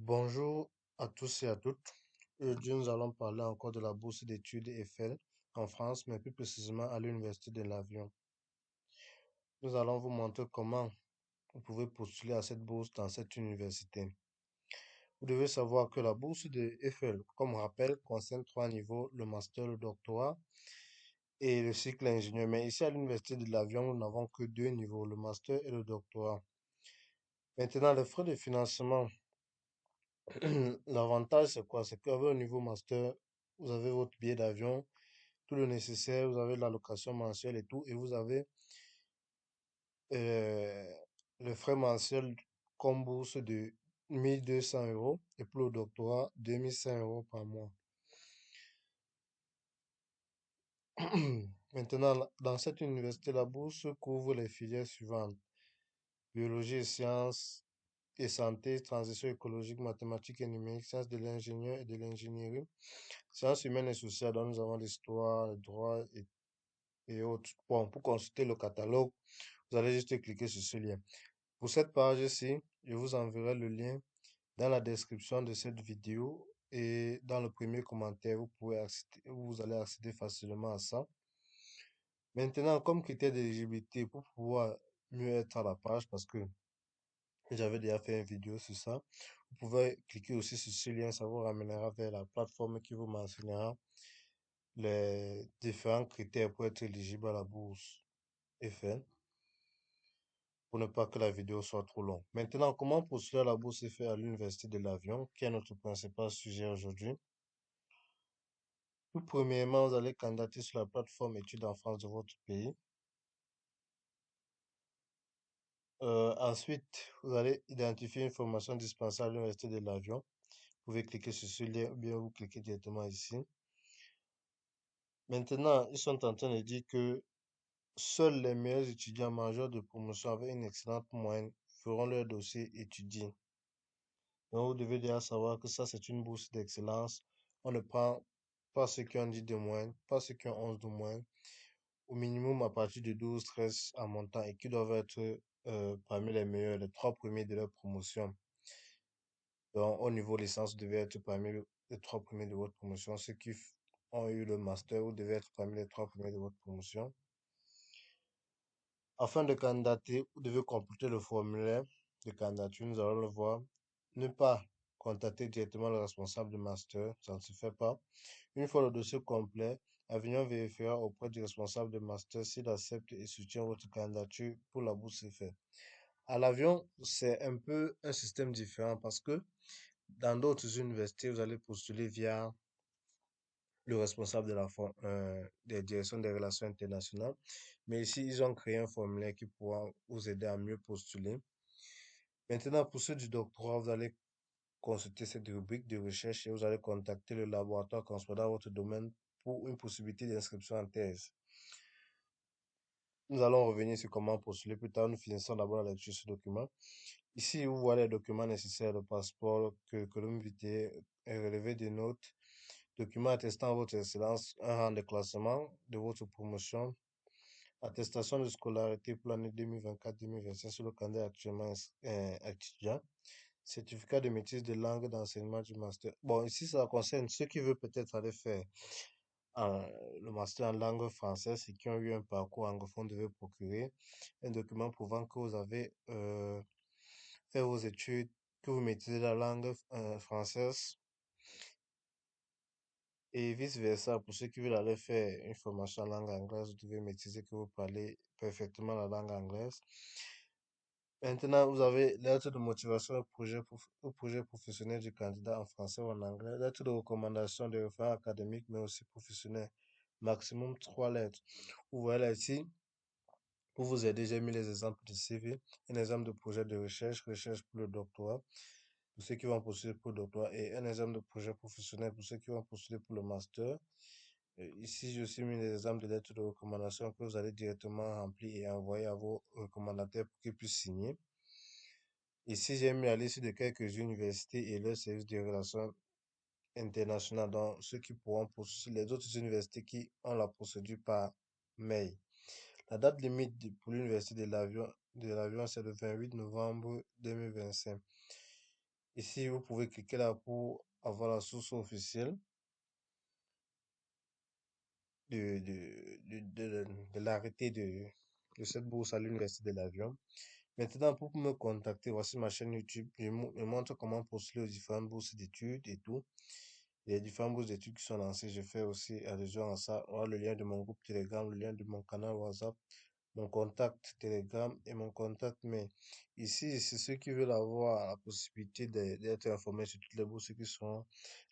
Bonjour à tous et à toutes. Aujourd'hui, nous allons parler encore de la bourse d'études Eiffel en France, mais plus précisément à l'Université de l'Avion. Nous allons vous montrer comment vous pouvez postuler à cette bourse dans cette université. Vous devez savoir que la bourse de Eiffel, comme rappel, concerne trois niveaux, le master, le doctorat et le cycle ingénieur. Mais ici à l'Université de l'Avion, nous n'avons que deux niveaux, le master et le doctorat. Maintenant, les frais de financement. L'avantage, c'est quoi? C'est qu'avec au niveau master, vous avez votre billet d'avion, tout le nécessaire, vous avez l'allocation mensuelle et tout, et vous avez euh, le frais mensuel comme bourse de 1 200 € et pour le doctorat, 2 100 € par mois. Maintenant, dans cette université, la bourse couvre les filières suivantes: biologie et sciences et santé, transition écologique, mathématiques et numériques, sciences de l'ingénieur et de l'ingénierie, sciences humaines et sociales, dont nous avons l'histoire, le droit et autres. Bon, pour consulter le catalogue, vous allez juste cliquer sur ce lien. Pour cette page-ci, je vous enverrai le lien dans la description de cette vidéo et dans le premier commentaire, vous allez accéder facilement à ça. Maintenant, comme critère d'éligibilité, pour pouvoir mieux être à la page, parce que j'avais déjà fait une vidéo sur ça, vous pouvez cliquer aussi sur ce lien, ça vous ramènera vers la plateforme qui vous mentionnera les différents critères pour être éligible à la bourse Eiffel, pour ne pas que la vidéo soit trop longue. Maintenant, comment postuler à la bourse Eiffel à l'Université de l'Avion, qui est notre principal sujet aujourd'hui? Tout premièrement, vous allez candidater sur la plateforme études en France de votre pays. Ensuite, vous allez identifier une formation dispensable à l'Université de l'Avion. Vous pouvez cliquer sur ce lien ou bien vous cliquez directement ici. Maintenant, ils sont en train de dire que seuls les meilleurs étudiants majeurs de promotion avec une excellente moyenne feront leur dossier étudié. Donc, vous devez déjà savoir que ça, c'est une bourse d'excellence. On ne prend pas ceux qui ont 10 de moyenne, pas ceux qui ont 11 de moyenne, au minimum à partir de 12, 13 en montant et qui doivent être parmi les meilleurs, les trois premiers de leur promotion. Donc, au niveau licence, vous devez être parmi les trois premiers de votre promotion. Ceux qui ont eu le master, vous devez être parmi les trois premiers de votre promotion. Afin de candidater, vous devez compléter le formulaire de candidature. Nous allons le voir. Ne pas contacter directement le responsable du master, ça ne se fait pas. Une fois le dossier complet, Avignon vérifiera auprès du responsable de master s'il accepte et soutient votre candidature pour la bourse effet. À l'avion, c'est un peu un système différent parce que dans d'autres universités, vous allez postuler via le responsable de des directions des relations internationales. Mais ici, ils ont créé un formulaire qui pourra vous aider à mieux postuler. Maintenant, pour ceux du doctorat, vous allez consulter cette rubrique de recherche et vous allez contacter le laboratoire correspondant à votre domaine pour une possibilité d'inscription en thèse. Nous allons revenir sur comment postuler plus tard. Nous finissons d'abord la lecture de ce document. Ici, vous voyez les documents nécessaires, le passeport, curriculum vitae, un relevé des notes, documents attestant votre excellence, un rang de classement de votre promotion, attestation de scolarité pour l'année 2024-2025 sur le candidat actuellement étudiant, certificat de maîtrise de langue d'enseignement du master. Bon, ici, ça concerne ceux qui veulent peut-être aller faire le master en langue française et qui ont eu un parcours anglophone devait procurer un document prouvant que vous avez fait vos études, que vous maîtrisez la langue française et vice-versa. Pour ceux qui veulent aller faire une formation en langue anglaise, vous devez maîtriser que vous parlez parfaitement la langue anglaise. Maintenant, vous avez lettre de motivation au projet professionnel du candidat en français ou en anglais, lettre de recommandation de référent académique, mais aussi professionnel, maximum 3 lettres. Vous voyez là ici, pour vous aider, j'ai mis les exemples de CV, un exemple de projet de recherche, recherche pour le doctorat, pour ceux qui vont postuler pour le doctorat, et un exemple de projet professionnel pour ceux qui vont postuler pour le master. Ici, j'ai aussi mis les exemples de lettres de recommandation que vous allez directement remplir et envoyer à vos recommandataires pour qu'ils puissent signer. Ici, j'ai mis la liste de quelques universités et leurs services de relations internationales, donc ceux qui pourront postuler, les autres universités qui ont la procédure par mail. La date limite pour l'université de l'Avion, c'est le 28 novembre 2025. Ici, vous pouvez cliquer là pour avoir la source officielle de l'arrêté de cette bourse à l'Université de l'Avion. Maintenant, pour me contacter, voici ma chaîne YouTube. Je montre comment postuler aux différentes bourses d'études et tout. Les différentes bourses d'études qui sont lancées, je fais aussi allusion à ça. Voilà le lien de mon groupe Telegram, le lien de mon canal WhatsApp, mon contact Telegram et mon contact mail. Ici, c'est ceux qui veulent avoir la possibilité d'être informés sur toutes les bourses qui seront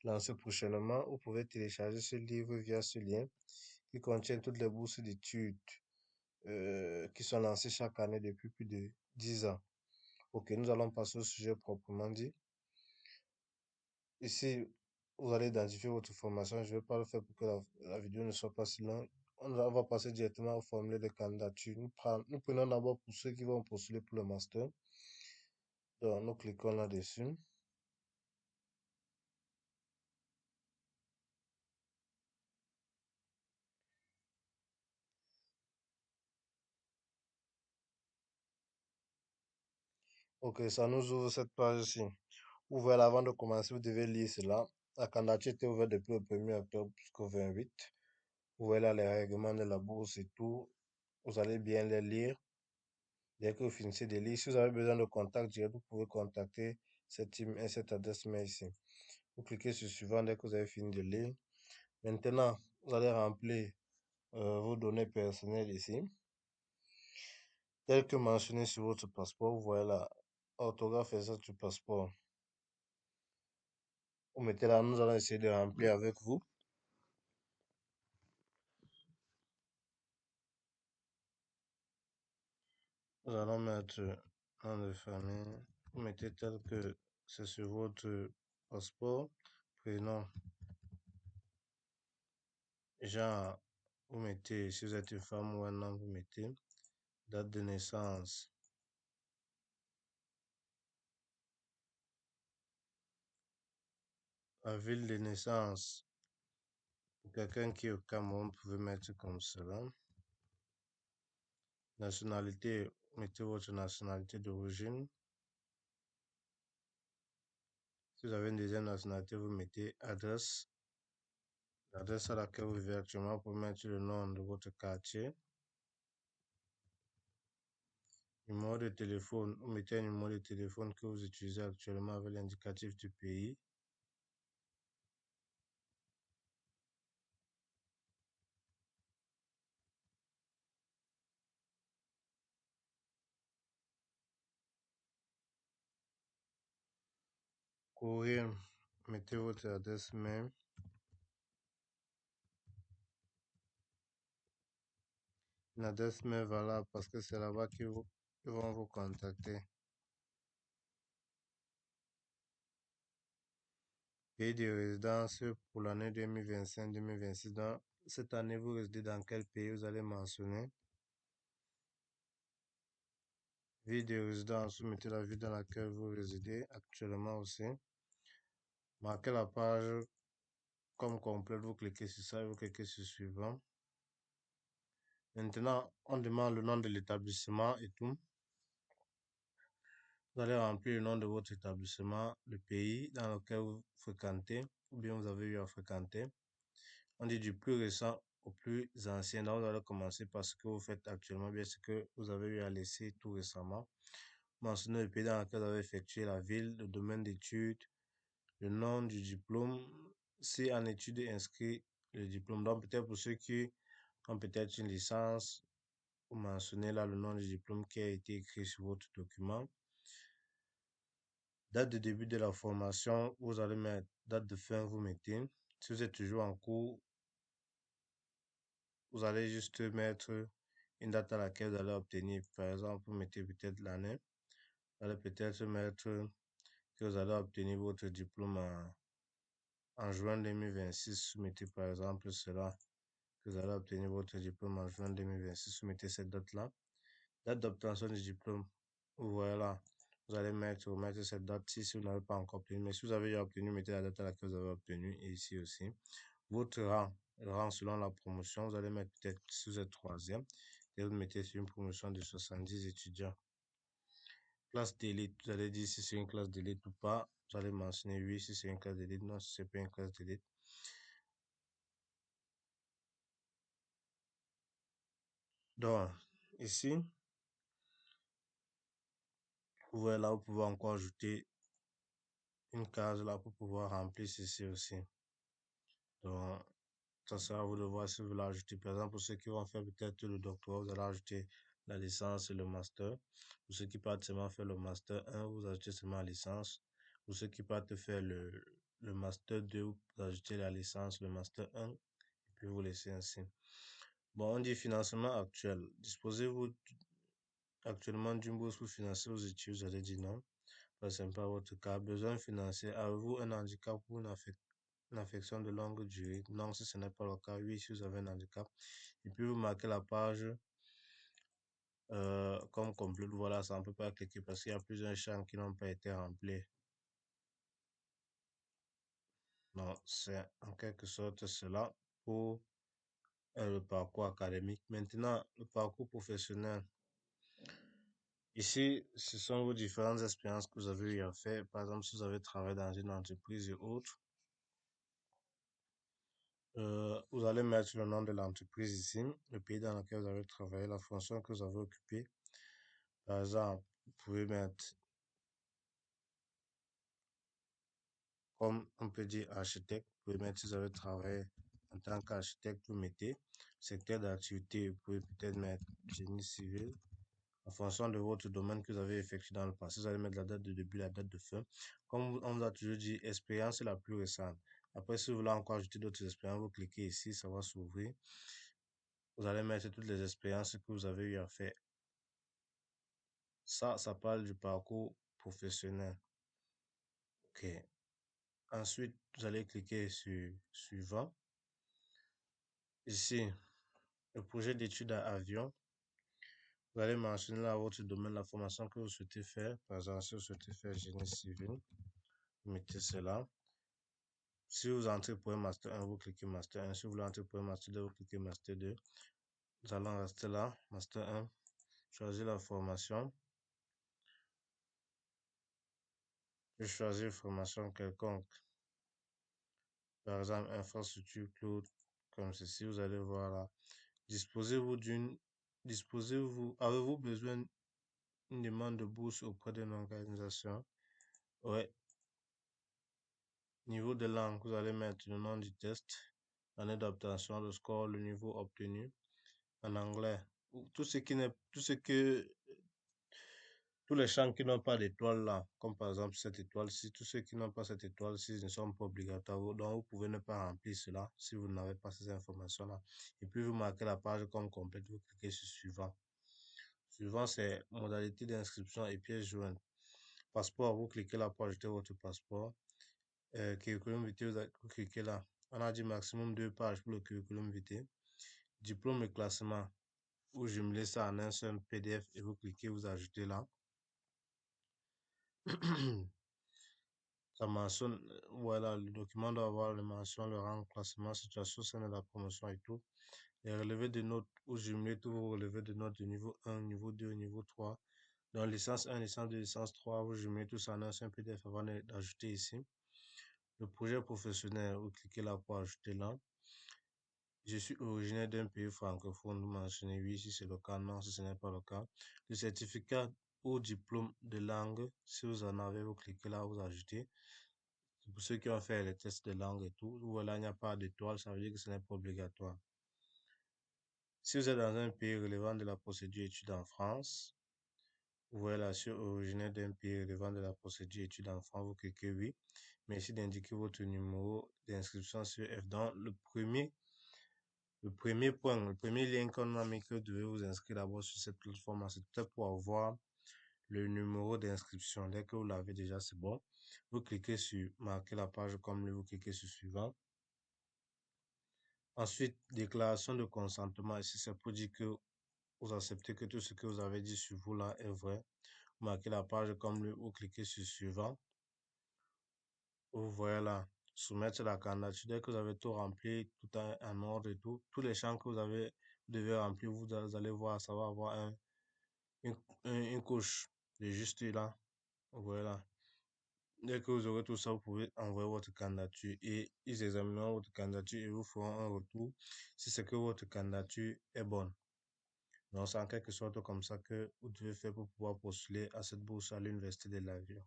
lancées prochainement. Vous pouvez télécharger ce livre via ce lien qui contient toutes les bourses d'études qui sont lancées chaque année depuis plus de 10 ans. Ok, nous allons passer au sujet proprement dit. Ici, vous allez identifier votre formation. Je ne vais pas le faire pour que la vidéo ne soit pas si longue. On va passer directement au formulaire de candidature. Nous prenons d'abord pour ceux qui vont postuler pour le master. Donc, nous cliquons là-dessus. Ok, ça nous ouvre cette page-ci. Ouvrez-la avant de commencer, vous devez lire cela. La candidature était ouverte depuis le 1er octobre jusqu'au 28. Vous voyez là les règlements de la bourse et tout. Vous allez bien les lire. Dès que vous finissez de lire, si vous avez besoin de contact direct, vous pouvez contacter cette adresse mail ici. Vous cliquez sur suivant dès que vous avez fini de lire. Maintenant, vous allez remplir vos données personnelles ici, telles que mentionnées sur votre passeport. Vous voyez là, orthographe exacte du passeport. Vous mettez là, nous allons essayer de remplir avec vous. Nous allons mettre nom de famille. Vous mettez tel que c'est sur votre passeport. Prénom, genre, vous mettez, si vous êtes une femme ou un homme, vous mettez date de naissance. La ville de naissance. Pour quelqu'un qui est au Cameroun, vous pouvez mettre comme cela. Nationalité, mettez votre nationalité d'origine. Si vous avez une deuxième nationalité, vous mettez adresse. L'adresse à laquelle vous vivez actuellement, vous pouvez mettre le nom de votre quartier. Numéro de téléphone, vous mettez un numéro de téléphone que vous utilisez actuellement avec l'indicatif du pays. Courrier, mettez votre adresse mail. Une adresse mail valable parce que c'est là-bas qu'ils vont vous contacter. Pays de résidence pour l'année 2025-2026. Dans cette année, vous résidez dans quel pays? Vous allez mentionner. Ville de résidence, vous mettez la ville dans laquelle vous résidez actuellement aussi. Marquez la page comme complète, vous cliquez sur ça et vous cliquez sur suivant. Maintenant, on demande le nom de l'établissement et tout. Vous allez remplir le nom de votre établissement, le pays dans lequel vous fréquentez ou bien vous avez eu à fréquenter. On dit du plus récent au plus ancien. Donc, vous allez commencer par ce que vous faites actuellement, bien ce que vous avez eu à laisser tout récemment. Mentionnez le pays dans lequel vous avez effectué la ville, le domaine d'études, le nom du diplôme, si en études est inscrit le diplôme. Donc, peut-être pour ceux qui ont peut-être une licence, vous mentionnez là le nom du diplôme qui a été écrit sur votre document. Date de début de la formation, vous allez mettre date de fin, vous mettez. Si vous êtes toujours en cours, vous allez juste mettre une date à laquelle vous allez obtenir. Par exemple, vous mettez peut-être l'année. Vous allez peut-être mettre que vous allez obtenir votre diplôme en juin 2026. Vous mettez par exemple cela, que vous allez obtenir votre diplôme en juin 2026. Vous mettez cette date-là. Date d'obtention du diplôme. Voilà. Vous allez mettre cette date-ci si vous n'avez pas encore obtenu. Mais si vous avez déjà obtenu, mettez la date à laquelle vous avez obtenu. Et ici aussi. Votre rang. Le rang selon la promotion. Vous allez mettre peut-être si vous êtes troisième. Et vous mettez sur une promotion de 70 étudiants. Classe d'élite. Vous allez dire si c'est une classe d'élite ou pas. Vous allez mentionner oui si c'est une classe d'élite, non si c'est pas une classe d'élite. Donc, ici, vous voyez là, vous pouvez encore ajouter une case là pour pouvoir remplir ceci aussi. Donc, ça sera à vous de voir si vous voulez ajouter. Par exemple, pour ceux qui vont faire peut-être le doctorat, vous allez ajouter la licence et le master. Pour ceux qui partent seulement faire le master 1, vous ajoutez seulement la licence. Pour ceux qui partent faire le master 2, vous ajoutez la licence, le master 1, et puis vous laissez ainsi. Bon, on dit financement actuel. Disposez-vous actuellement d'une bourse pour financer vos études? Vous allez dire non. C'est pas votre cas. Besoin financier. Avez-vous un handicap ou une affection de longue durée? Non, si ce n'est pas le cas. Oui, si vous avez un handicap. Et puis, vous marquez la page comme complète. Voilà, ça ne peut pas cliquer parce qu'il y a plusieurs champs qui n'ont pas été remplis. Donc, c'est en quelque sorte cela pour le parcours académique. Maintenant, le parcours professionnel. Ici, ce sont vos différentes expériences que vous avez eu à faire. Par exemple, si vous avez travaillé dans une entreprise et autres, vous allez mettre le nom de l'entreprise ici, le pays dans lequel vous avez travaillé, la fonction que vous avez occupée. Par exemple, vous pouvez mettre, comme on peut dire architecte, vous pouvez mettre si vous avez travaillé en tant qu'architecte, vous mettez secteur d'activité, vous pouvez peut-être mettre génie civil. En fonction de votre domaine que vous avez effectué dans le passé, vous allez mettre la date de début, la date de fin. Comme on vous a toujours dit, expérience est la plus récente. Après, si vous voulez encore ajouter d'autres expériences, vous cliquez ici, ça va s'ouvrir. Vous allez mettre toutes les expériences que vous avez eu à faire. Ça parle du parcours professionnel. OK. Ensuite, vous allez cliquer sur suivant. Ici, le projet d'études à avion. Vous allez mentionner là votre domaine, la formation que vous souhaitez faire. Par exemple, si vous souhaitez faire génie civil, vous mettez cela. Si vous entrez pour un master 1, vous cliquez master 1. Si vous voulez entrer pour un master 2, vous cliquez master 2. Nous allons rester là, master 1. Choisir la formation. Je choisis une formation quelconque. Par exemple, infrastructure cloud, comme ceci. Vous allez voir là. Avez-vous besoin d'une demande de bourse auprès d'une organisation? Ouais. Niveau de langue, vous allez mettre le nom du test, l'année d'obtention, le score, le niveau obtenu en anglais. Tout ce que tous les champs qui n'ont pas d'étoile là, comme par exemple cette étoile-ci, tous ceux qui n'ont pas cette étoile-ci ne sont pas obligatoires. Donc, vous pouvez ne pas remplir cela si vous n'avez pas ces informations-là. Et puis, vous marquez la page comme complète, vous cliquez sur suivant. Suivant, c'est modalité d'inscription et pièces jointes. Passeport, vous cliquez là pour ajouter votre passeport. Curriculum vitae, vous cliquez là. On a dit maximum 2 pages pour le curriculum vitae. Diplôme et classement, vous jumelez ça en un seul PDF et vous cliquez, vous ajoutez là. Ça mentionne, voilà, le document doit avoir le mention, le rang, classement, situation, scène de la promotion et tout. Les relevés de notes, vous jumelez tous vos relevés de notes de niveau 1, niveau 2, niveau 3. Dans licence 1, licence 2, licence 3, vous jumelez tout ça en un seul PDF avant d'ajouter ici. Le projet professionnel, vous cliquez là pour ajouter là. Je suis originaire d'un pays francophone, vous mentionnez oui si c'est le cas, non si ce n'est pas le cas. Le certificat ou diplôme de langue, si vous en avez, vous cliquez là, vous ajoutez. Pour ceux qui ont fait les tests de langue et tout, voilà, il n'y a pas d'étoile, ça veut dire que ce n'est pas obligatoire. Si vous êtes dans un pays relevant de la procédure études en France, vous voyez là, sur originaire d'un pays relevant de la procédure études en France, vous cliquez oui. Merci d'indiquer votre numéro d'inscription sur F. Dans le premier point, le premier lien qu'on a mis que vous devez vous inscrire d'abord sur cette plateforme, c'est peut-être pour avoir le numéro d'inscription. Dès que vous l'avez déjà, c'est bon. Vous cliquez sur marquer la page comme lui, vous cliquez sur suivant. Ensuite, déclaration de consentement. Ici, c'est pour dire que vous acceptez que tout ce que vous avez dit sur vous là est vrai. Vous marquez la page comme lui, vous cliquez sur suivant. Vous voyez là, soumettre la candidature. Dès que vous avez tout rempli, tout en ordre et tout, tous les champs que vous devez remplir, vous allez voir, ça va avoir une couche de juste là. Voilà. Dès que vous aurez tout ça, vous pouvez envoyer votre candidature et ils examineront votre candidature et vous feront un retour si c'est que votre candidature est bonne. Donc, c'est en quelque sorte comme ça que vous devez faire pour pouvoir postuler à cette bourse à l'Université de l'Avion.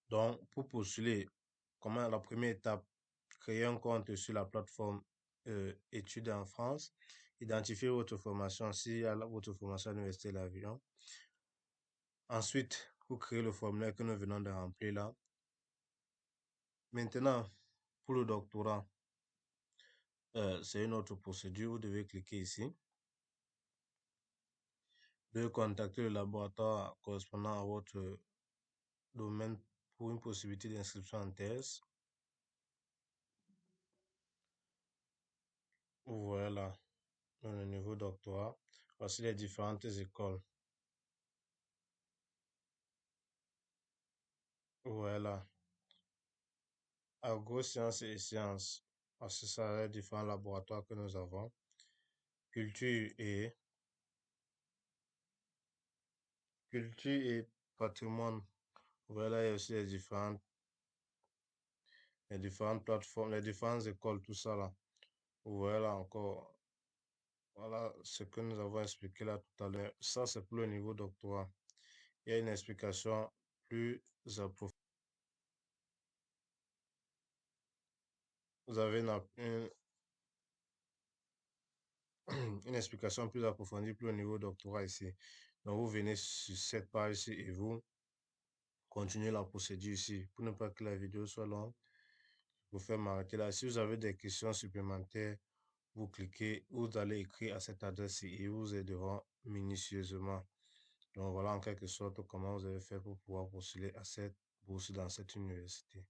Donc, pour postuler, comment la première étape, créer un compte sur la plateforme Études en France, identifier votre formation, si votre formation à l'Université de l'Avion. Ensuite, vous créez le formulaire que nous venons de remplir là. Maintenant, pour le doctorat, c'est une autre procédure. Vous devez cliquer ici. Vous devez contacter le laboratoire correspondant à votre domaine pour une possibilité d'inscription en thèse. Voilà, dans le niveau doctorat. Voici les différentes écoles. Voilà. Agro-sciences et sciences. Voici ça, les différents laboratoires que nous avons. Culture et patrimoine. Voilà, il y a aussi les différentes plateformes, les différentes écoles, tout ça là. Voilà encore. Voilà ce que nous avons expliqué là tout à l'heure. Ça, c'est pour le niveau doctorat. Il y a une explication plus approfondie. Vous avez une explication plus approfondie pour le niveau doctorat ici. Donc, vous venez sur cette page ici et vous continuez la procédure ici. Pour ne pas que la vidéo soit longue, vous faites m'arrêter là. Si vous avez des questions supplémentaires, vous cliquez, vous allez écrire à cette adresse et ils vous aideront minutieusement. Donc, voilà en quelque sorte comment vous avez fait pour pouvoir postuler à cette bourse dans cette université.